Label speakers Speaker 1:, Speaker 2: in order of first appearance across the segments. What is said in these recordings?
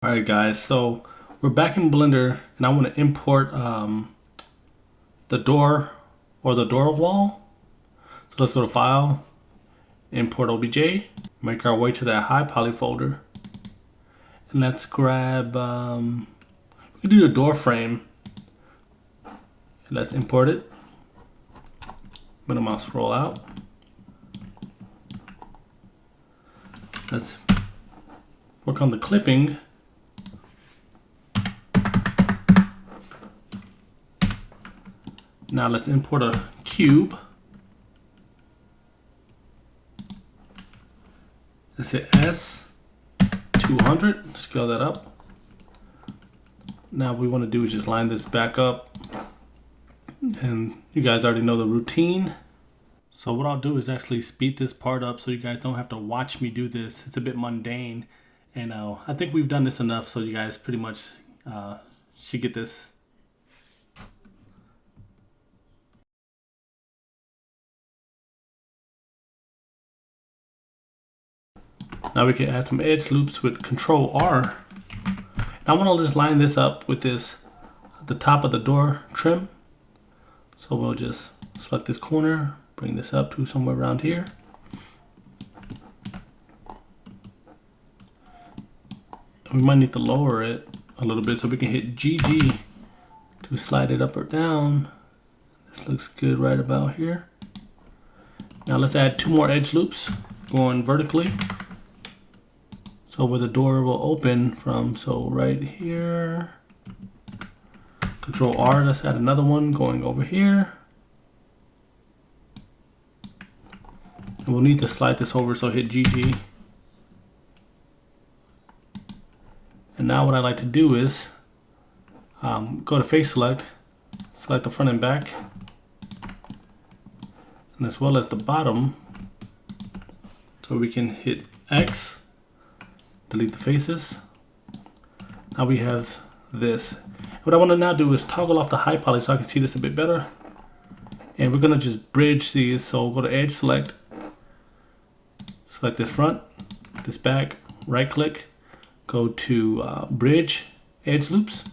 Speaker 1: Alright guys, so we're back in Blender and I want to import the door or the door wall. So let's go to File, Import OBJ, make our way to that high poly folder. And let's grab, we can do the door frame. And let's import it. Middle mouse scroll out. Let's work on the clipping. Now let's import a cube. Let's hit S200, scale that up. Now what we want to do is just line this back up. And you guys already know the routine. So what I'll do is actually speed this part up so you guys don't have to watch me do this. It's a bit mundane. And I think we've done this enough so you guys pretty much should get this. Now we can add some edge loops with Control R. And I want to just line this up with this, the top of the door trim. So we'll just select this corner, bring this up to somewhere around here. And we might need to lower it a little bit so we can hit GG to slide it up or down. This looks good right about here. Now let's add 2 more edge loops going vertically. So where the door will open from, so right here, Control R, let's add another one going over here. And we'll need to slide this over, so hit GG. And now what I like to do is go to face select, select the front and back, and as well as the bottom, so we can hit X. Delete the faces. Now we have this. What I want to now do is toggle off the high poly so I can see this a bit better. And we're going to just bridge these. So go to edge select. Select this front, this back, right click. Go to bridge edge loops.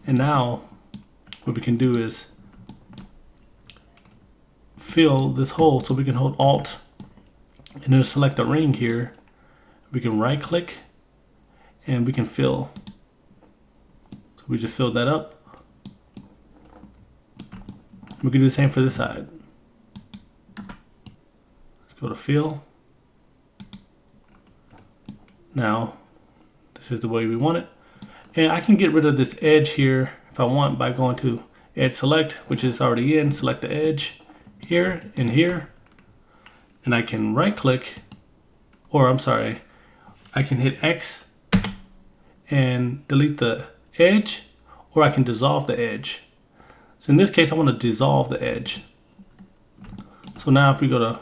Speaker 1: And now what we can do is fill this hole, so we can hold Alt and then select the ring here. We can right click and we can fill. So we just filled that up. We can do the same for this side. Let's go to fill. Now, this is the way we want it. And I can get rid of this edge here if I want by going to edge select, which is already in, select the edge here and here. And I can right click, or I'm sorry, I can hit X and delete the edge, or I can dissolve the edge. So in this case, I want to dissolve the edge. So now if we go to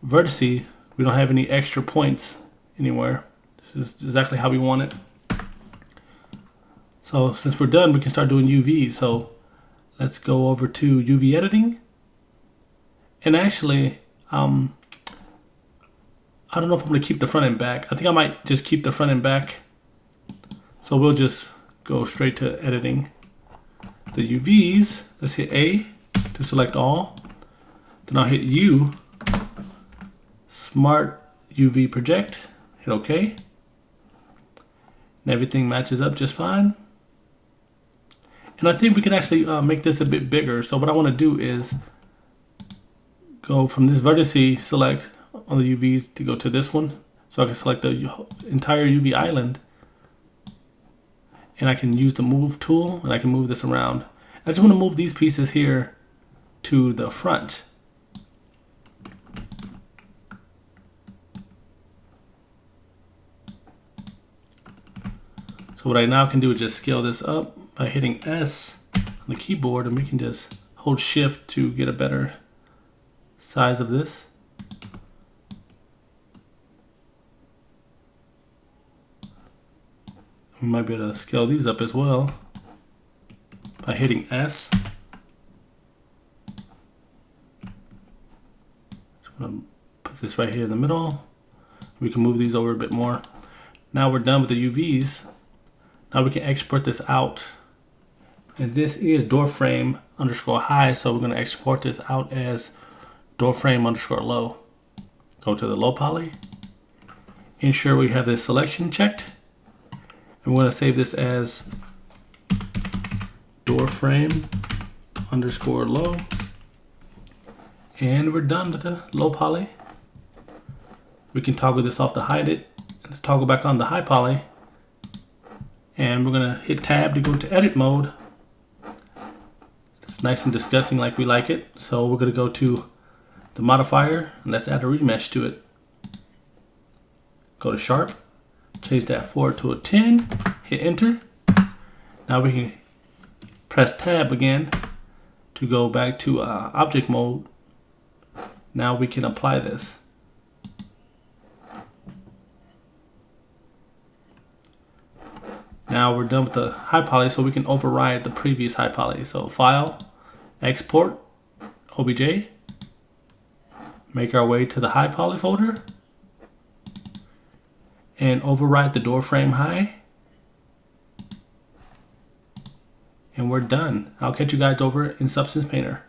Speaker 1: vertice, we don't have any extra points anywhere. This is exactly how we want it. So since we're done, we can start doing UVs. So let's go over to UV editing. And actually, I don't know if I'm going to keep the front and back. I think I might just keep the front and back. So we'll just go straight to editing. The UVs, let's hit A to select all. Then I'll hit U, Smart UV Project, hit OK. And everything matches up just fine. And I think we can actually make this a bit bigger. So what I want to do is go from this vertice select on the UVs to go to this one. So I can select the entire UV island. And I can use the move tool and I can move this around. I just want to move these pieces here to the front. So what I now can do is just scale this up by hitting S on the keyboard, and we can just hold shift to get a better size of this. We might be able to scale these up as well by hitting S. Just want to put this right here in the middle. We can move these over a bit more. Now we're done with the UVs. Now we can export this out. And this is Doorframe underscore high, so we're going to export this out as Doorframe underscore low. Go to the low poly. Ensure we have this selection checked. And we're going to save this as Doorframe underscore low. And we're done with the low poly. We can toggle this off to hide it. Let's toggle back on the high poly. And we're going to hit tab to go to edit mode. It's nice and disgusting like we like it. So we're going to go to the modifier and let's add a remesh to it. Go to sharp, change that 4 to a 10, hit enter. Now we can press tab again to go back to object mode. Now we can apply this. Now we're done with the high poly, so we can override the previous high poly. So file, export, OBJ, make our way to the high poly folder, and override the Doorframe high. And we're done. I'll catch you guys over in Substance Painter.